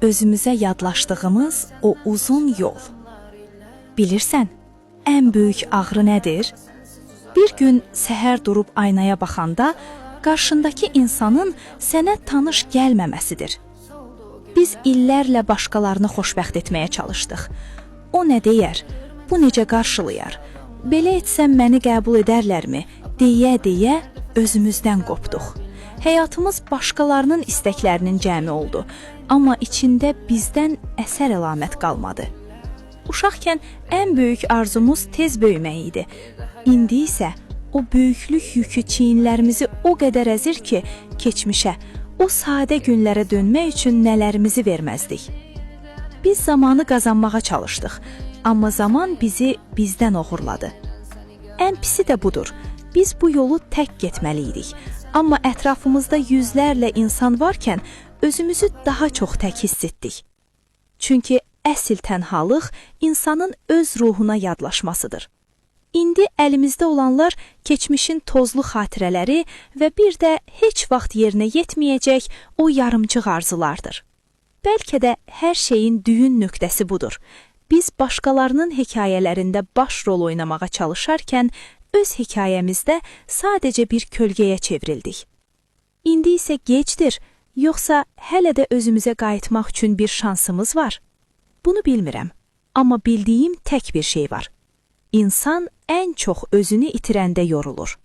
özümüzə yadlaşdığımız o uzun yol. Bilirsən, ən böyük ağrı nədir? Bir gün səhər durub aynaya baxanda, qarşındakı insanın sənə tanış gəlməməsidir. Biz illərlə başqalarını xoşbəxt etməyə çalışdıq. O nə deyər, bu necə qarşılayar, belə etsəm məni qəbul edərlərmi, deyə özümüzdən qopduq. Həyatımız başqalarının istəklərinin cəmi oldu, amma içində bizdən əsər əlamət qalmadı. Uşaqkən ən böyük arzumuz tez böyümək idi. İndi isə o böyüklük yükü çiyinlərimizi o qədər əzir ki, keçmişə, o sadə günlərə dönmək üçün nələrimizi verməzdik. Biz zamanı qazanmağa çalışdıq, amma zaman bizi bizdən oğurladı. Ən pisi də budur, biz bu yolu tək getməliydik, amma ətrafımızda yüzlərlə insan varkən özümüzü daha çox tək hiss etdik. Çünki əsl tənhalıq insanın öz ruhuna yadlaşmasıdır. İndi əlimizdə olanlar keçmişin tozlu xatirələri və bir də heç vaxt yerinə yetməyəcək o yarımçıq arzulardır. Bəlkə də hər şeyin düyün nöqtəsi budur. Biz başqalarının hekayələrində baş rol oynamağa çalışarkən, öz hekayəmizdə sadəcə bir kölgəyə çevrildik. İndi isə gecdir, yoxsa hələ də özümüzə qayıtmaq üçün bir şansımız var? Bunu bilmirəm, amma bildiyim tək bir şey var. İnsan ən çox özünü itirəndə yorulur.